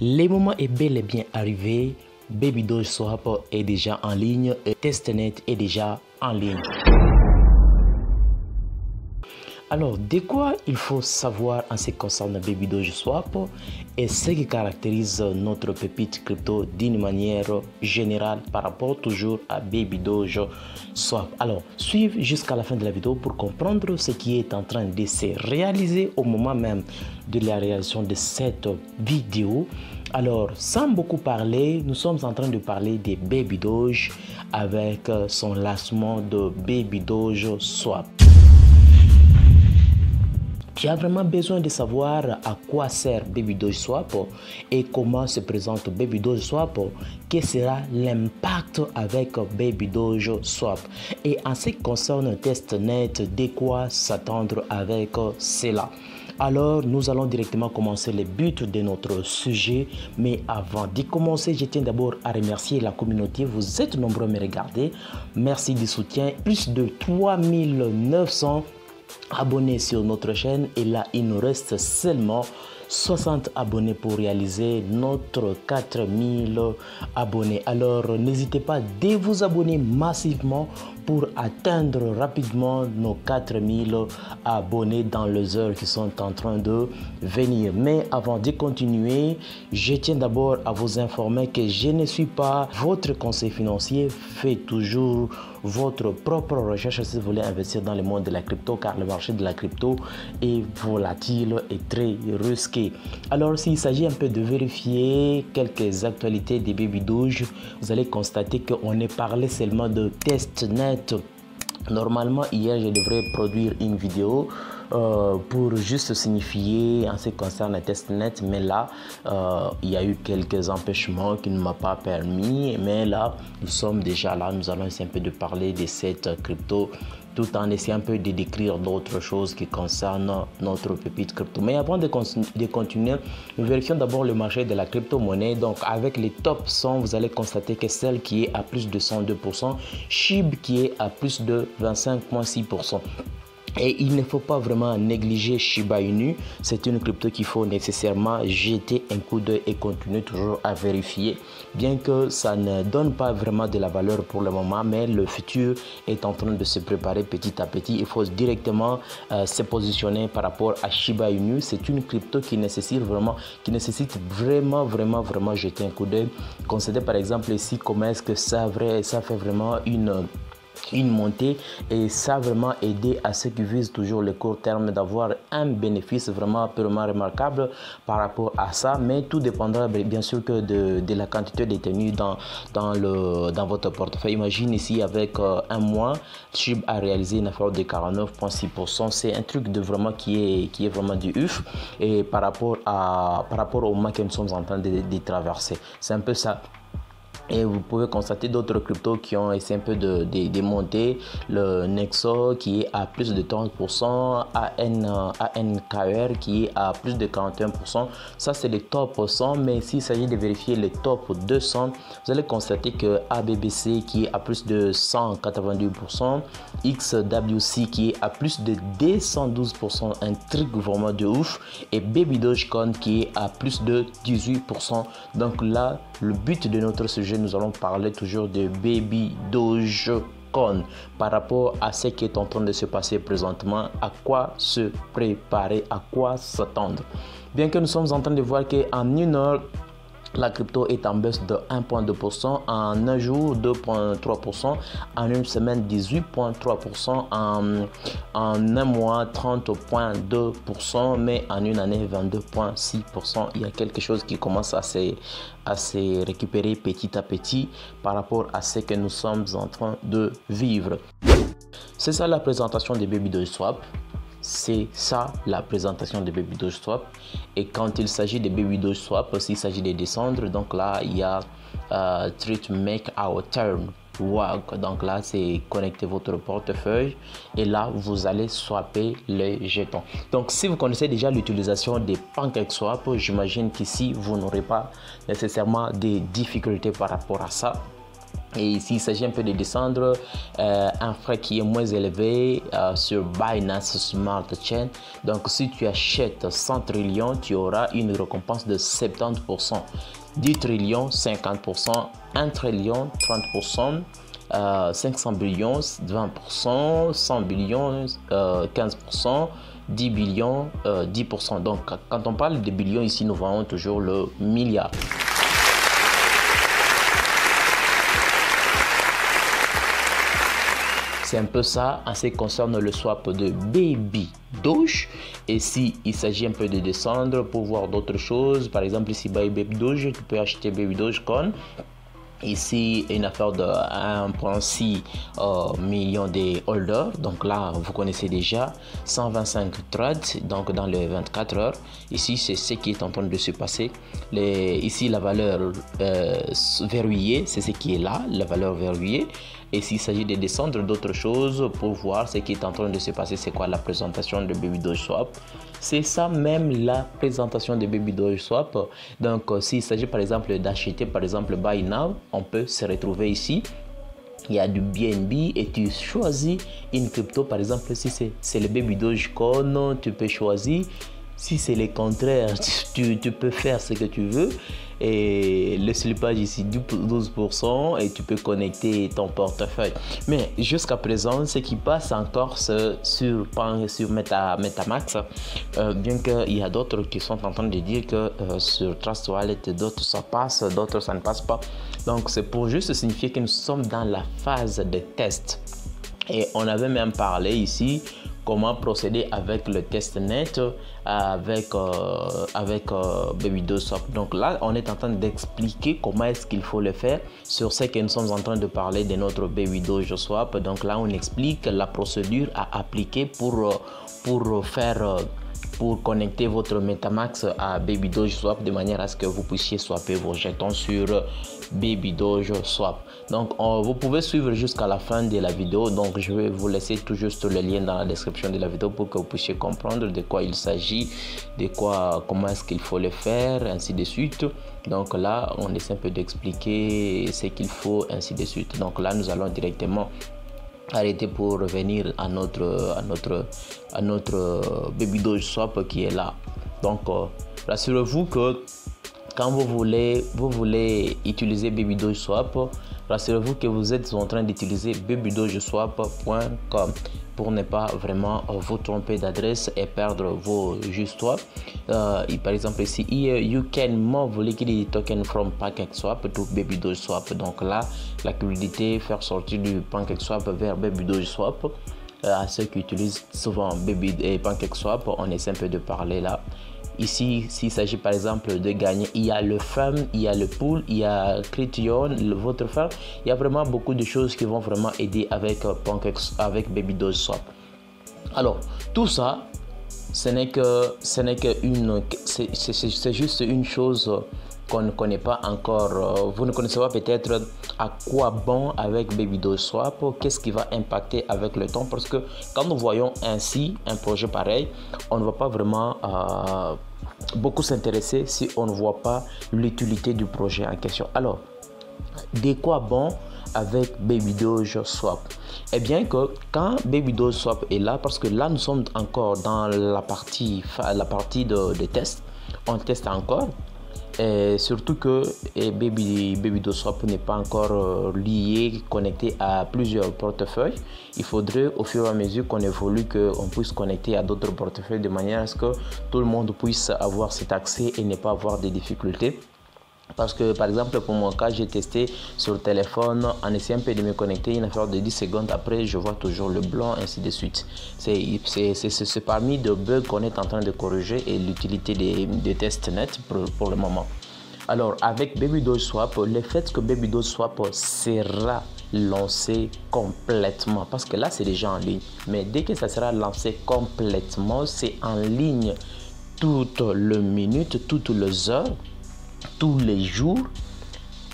Le moment est bel et bien arrivé. Baby Doge Swap est déjà en ligne et Testnet est déjà en ligne. Alors, de quoi il faut savoir en ce qui concerne Baby Doge Swap et ce qui caractérise notre pépite crypto d'une manière générale par rapport toujours à Baby Doge Swap. Alors, suivez jusqu'à la fin de la vidéo pour comprendre ce qui est en train de se réaliser au moment même de la réalisation de cette vidéo. Alors, sans beaucoup parler, nous sommes en train de parler de Baby Doge avec son lancement de Baby Doge Swap. Tu as vraiment besoin de savoir à quoi sert Baby Doge Swap et comment se présente Baby Doge Swap, quel sera l'impact avec Baby Doge Swap. Et en ce qui concerne Testnet, de quoi s'attendre avec cela. Alors, nous allons directement commencer le but de notre sujet. Mais avant d'y commencer, je tiens d'abord à remercier la communauté. Vous êtes nombreux à me regarder. Merci du soutien. Plus de 3900 abonnés sur notre chaîne. Et là, il nous reste seulement 60 abonnés pour réaliser notre 4000 abonnés. Alors, n'hésitez pas de vous abonner massivement pour atteindre rapidement nos 4000 abonnés dans les heures qui sont en train de venir. Mais avant de continuer, je tiens d'abord à vous informer que je ne suis pas votre conseiller financier. Faites toujours votre propre recherche si vous voulez investir dans le monde de la crypto, car le marché de la crypto est volatile et très risqué. Alors, s'il s'agit un peu de vérifier quelques actualités des Baby Doge, vous allez constater qu'on est parlé seulement de Testnet. Normalement, hier, je devrais produire une vidéo pour juste signifier en ce qui concerne Testnet, mais là, il y a eu quelques empêchements qui ne m'ont pas permis. Mais là, nous sommes déjà là. Nous allons essayer un peu de parler de cette crypto, tout en essayant un peu de décrire d'autres choses qui concernent notre pépite crypto. Mais avant de continuer, nous vérifions d'abord le marché de la crypto-monnaie. Donc, avec les top 100, vous allez constater que celle qui est à plus de 102%, SHIB qui est à plus de 25,6%. Et il ne faut pas vraiment négliger Shiba Inu. C'est une crypto qu'il faut nécessairement jeter un coup d'œil et continuer toujours à vérifier. Bien que ça ne donne pas vraiment de la valeur pour le moment, mais le futur est en train de se préparer petit à petit. Il faut directement se positionner par rapport à Shiba Inu. C'est une crypto qui nécessite vraiment jeter un coup d'œil. Considérez par exemple ici comment est-ce que ça fait vraiment une montée, et ça a vraiment aidé à ceux qui visent toujours le court terme d'avoir un bénéfice vraiment purement remarquable par rapport à ça. Mais tout dépendra bien sûr que de la quantité détenue dans votre portefeuille. Imagine ici avec un mois, SHIB a réalisé une affaire de 49,6%. C'est un truc de vraiment qui est vraiment du ouf, et par rapport au moment que nous sommes en train de traverser, c'est un peu ça. Et vous pouvez constater d'autres cryptos qui ont essayé un peu de monter. Le Nexo qui est à plus de 30%, ANKR qui est à plus de 41%. Ça, c'est les top 100. Mais s'il s'agit de vérifier les top 200, vous allez constater que ABBC qui est à plus de 182%, XWC qui est à plus de 212%, un truc vraiment de ouf, et Baby Dogecoin qui est à plus de 18%. Donc là, le but de notre sujet, nous allons parler toujours de Baby Dogecoin par rapport à ce qui est en train de se passer présentement, à quoi se préparer, à quoi s'attendre. Bien que nous sommes en train de voir qu'en une heure, la crypto est en baisse de 1,2%, en un jour 2,3%, en une semaine 18,3%, en un mois 30,2%, mais en une année 22,6%. Il y a quelque chose qui commence à se récupérer petit à petit par rapport à ce que nous sommes en train de vivre. C'est ça la présentation des Baby Doge Swap. C'est ça la présentation de Baby Doge Swap. Et quand il s'agit de Baby Doge Swap, s'il s'agit de descendre, donc là il y a Try to make our turn work. Donc là c'est connecter votre portefeuille et là vous allez swapper les jetons. Donc si vous connaissez déjà l'utilisation des PancakeSwap, j'imagine qu'ici vous n'aurez pas nécessairement des difficultés par rapport à ça. Et s'il s'agit un peu de descendre, un frais qui est moins élevé sur Binance Smart Chain. Donc si tu achètes 100 trillions, tu auras une récompense de 70%. 10 trillions, 50%, 1 trillion, 30%, 500 billions, 20%, 100 billions, 15%, 10 billions, 10%. Donc quand on parle de billions ici, nous voyons toujours le milliard. C'est un peu ça en ce qui concerne le swap de Baby Doge. Et si il s'agit un peu de descendre pour voir d'autres choses, par exemple ici Baby Doge, tu peux acheter Baby Dogecoin. Ici, une affaire de 1,6 million de holders. Donc là, vous connaissez déjà 125 trades donc dans les 24 heures. Ici, c'est ce qui est en train de se passer. Ici, la valeur verrouillée, c'est ce qui est là, la valeur verrouillée. Et s'il s'agit de descendre d'autres choses pour voir ce qui est en train de se passer, c'est quoi la présentation de Baby Doge Swap. C'est ça même la présentation de Baby Doge Swap. Donc s'il s'agit par exemple d'acheter par exemple Buy Now, on peut se retrouver ici. Il y a du BNB et tu choisis une crypto. Par exemple, si c'est le Baby Dogecoin, tu peux choisir. Si c'est le contraire, tu peux faire ce que tu veux. Et le slippage ici, 12%, et tu peux connecter ton portefeuille. Mais jusqu'à présent, ce qui passe encore sur MetaMask, bien qu'il y a d'autres qui sont en train de dire que sur Trust Wallet, d'autres ça passe, d'autres ça ne passe pas. Donc c'est pour juste signifier que nous sommes dans la phase de test. Et on avait même parlé ici comment procéder avec le testnet avec Baby Doge Swap. Donc là, on est en train d'expliquer comment est-ce qu'il faut le faire sur ce que nous sommes en train de parler de notre Baby Doge Swap. Donc là, on explique la procédure à appliquer pour connecter votre MetaMask à Baby Doge Swap de manière à ce que vous puissiez swapper vos jetons sur Baby Doge Swap. Donc vous pouvez suivre jusqu'à la fin de la vidéo. Donc je vais vous laisser tout juste le lien dans la description de la vidéo pour que vous puissiez comprendre de quoi il s'agit, comment est-ce qu'il faut le faire, ainsi de suite. Donc là, on essaie un peu d'expliquer ce qu'il faut, ainsi de suite. Donc là, nous allons directement arrêter pour revenir à notre Baby Doge Swap qui est là. Donc rassurez-vous que quand vous voulez utiliser Baby Doge Swap, rassurez-vous que vous êtes en train d'utiliser babydogeswap.com pour ne pas vraiment vous tromper d'adresse et perdre vos swap. Par exemple ici, you can move liquidity token from PancakeSwap to Baby Doge Swap. Donc là, la liquidité faire sortir du PancakeSwap vers Baby Doge Swap. À ceux qui utilisent souvent Baby et PancakeSwap, on essaie un peu de parler là. Ici, s'il s'agit par exemple de gagner, il y a le farm, il y a le pool, il y a Crition, votre farm. Il y a vraiment beaucoup de choses qui vont vraiment aider avec Baby Doge Swap. Alors, tout ça, c'est juste une chose qu'on ne connaît pas encore. Vous ne connaissez pas peut-être à quoi bon avec Baby Doge Swap, qu'est-ce qui va impacter avec le temps, parce que quand nous voyons ainsi un projet pareil, on ne va pas vraiment beaucoup s'intéresser si on ne voit pas l'utilité du projet en question. Alors, de quoi bon avec Baby Doge Swap? Eh bien que quand Baby Doge Swap est là, parce que là nous sommes encore dans la partie de test, on teste encore. Et surtout que Baby Doge Swap n'est pas encore lié, connecté à plusieurs portefeuilles. Il faudrait au fur et à mesure qu'on évolue qu'on puisse connecter à d'autres portefeuilles de manière à ce que tout le monde puisse avoir cet accès et ne pas avoir de difficultés. Parce que par exemple pour mon cas, j'ai testé sur le téléphone en essayant un peu de me connecter, une affaire de 10 secondes après je vois toujours le blanc, ainsi de suite. C'est parmi de bugs qu'on est en train de corriger et l'utilité des testnets pour le moment. Alors avec Baby Doge Swap, le fait que Baby Doge Swap sera lancé complètement, parce que là c'est déjà en ligne, mais dès que ça sera lancé complètement, c'est en ligne toutes les minutes, toutes les heures, tous les jours,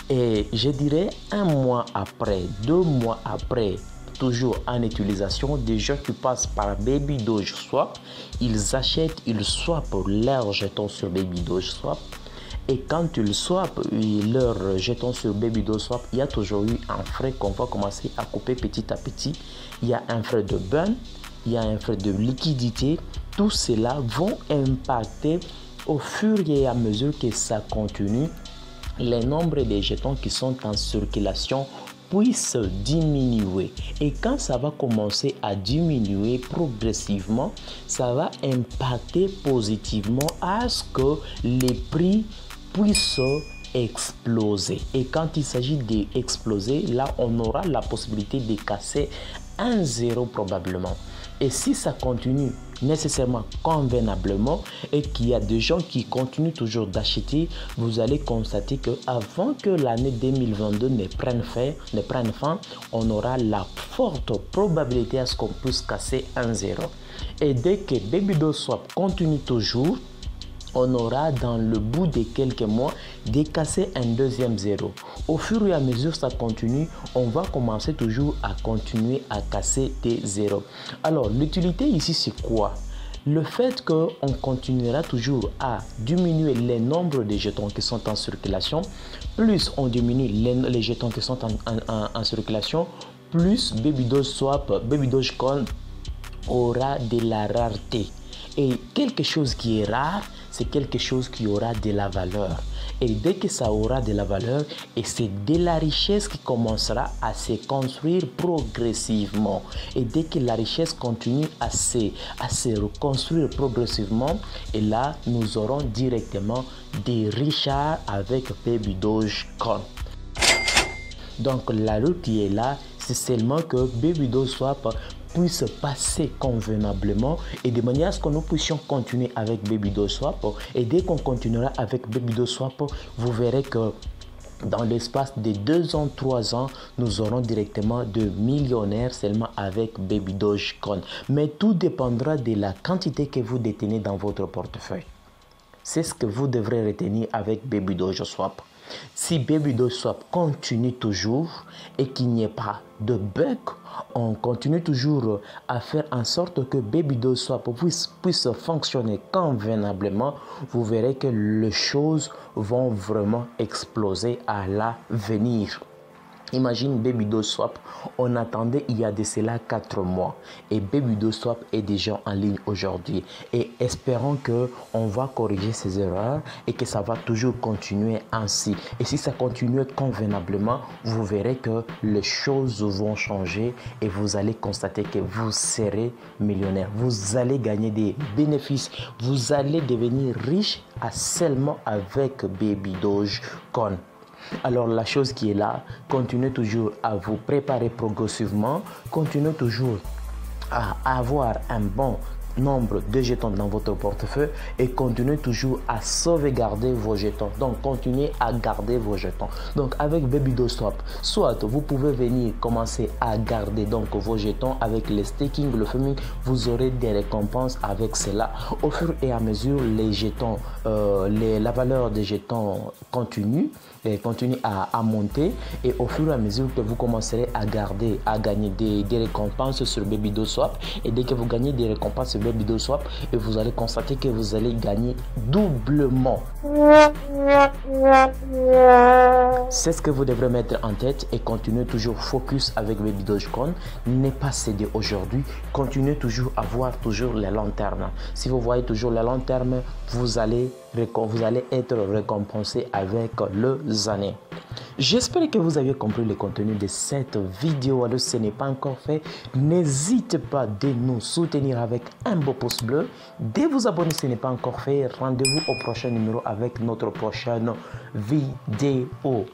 et je dirais 1 mois après, 2 mois après, toujours en utilisation, des gens qui passent par Baby Doge Swap, ils achètent, ils swappent leurs jetons sur Baby Doge Swap, Et quand ils swappent leurs jetons sur BabyDogeSwap, il y a toujours eu un frais qu'on va commencer à couper petit à petit. Il y a un frais de burn, il y a un frais de liquidité. Tout cela vont impacter au fur et à mesure que ça continue. Les nombres des jetons qui sont en circulation puissent diminuer. Et quand ça va commencer à diminuer progressivement, ça va impacter positivement à ce que les prix puissent exploser. Et quand il s'agit d'exploser, là, on aura la possibilité de casser un zéro probablement. Et si ça continue nécessairement convenablement et qu'il y a des gens qui continuent toujours d'acheter, vous allez constater que avant que l'année 2022 ne prenne fin, on aura la forte probabilité à ce qu'on puisse casser un zéro. Et dès que BabyDogeSwap continue toujours, on aura dans le bout de quelques mois décassé un deuxième zéro. Au fur et à mesure ça continue, on va commencer toujours à continuer à casser des zéros. Alors l'utilité ici c'est quoi? Le fait qu'on continuera toujours à diminuer les nombres de jetons qui sont en circulation, plus on diminue les jetons qui sont en circulation, plus BabyDogeCoin aura de la rareté. Et quelque chose qui est rare, c'est quelque chose qui aura de la valeur. Et dès que ça aura de la valeur, et c'est de la richesse qui commencera à se construire progressivement. Et dès que la richesse continue à se reconstruire progressivement, et là, nous aurons directement des richards avec BabyDogeCoin. Donc la route qui est là, c'est seulement que BabyDogeSwap puisse passer convenablement et de manière à ce que nous puissions continuer avec BabyDogeSwap. Et dès qu'on continuera avec BabyDogeSwap, vous verrez que dans l'espace de 2 ans, 3 ans, nous aurons directement de millionnaires seulement avec BabyDogeCoin. Mais tout dépendra de la quantité que vous détenez dans votre portefeuille. C'est ce que vous devrez retenir avec BabyDogeSwap. Si BabyDogeSwap continue toujours et qu'il n'y ait pas de bug, on continue toujours à faire en sorte que BabyDogeSwap puisse fonctionner convenablement, vous verrez que les choses vont vraiment exploser à l'avenir. Imagine BabyDogeSwap, on attendait il y a de cela 4 mois et BabyDogeSwap est déjà en ligne aujourd'hui et espérons que on va corriger ces erreurs et que ça va toujours continuer ainsi. Et si ça continue convenablement, vous verrez que les choses vont changer et vous allez constater que vous serez millionnaire. Vous allez gagner des bénéfices, vous allez devenir riche seulement avec BabyDogeCoin. Alors la chose qui est là, continuez toujours à vous préparer progressivement, continuez toujours à avoir un bon nombre de jetons dans votre portefeuille et continuez toujours à sauvegarder vos jetons. Donc continuez à garder vos jetons. Donc avec BabyDogeSwap, soit vous pouvez venir commencer à garder donc vos jetons avec le staking, le farming, vous aurez des récompenses avec cela. Au fur et à mesure, les jetons, la valeur des jetons continue à monter et au fur et à mesure que vous commencerez à gagner des récompenses sur BabyDogeSwap et dès que vous gagnez des récompenses sur BabyDogeSwap et vous allez constater que vous allez gagner doublement. C'est ce que vous devrez mettre en tête et continuez toujours focus avec BabyDogeCoin. Ne pas céder aujourd'hui, continuez toujours à voir toujours les long terme. Si vous voyez toujours les long terme, vous allez être récompensé avec les années. J'espère que vous avez compris le contenu de cette vidéo. Alors si ce n'est pas encore fait, n'hésitez pas de nous soutenir avec un beau pouce bleu, de vous abonner si ce n'est pas encore fait. Rendez-vous au prochain numéro avec notre prochaine vidéo.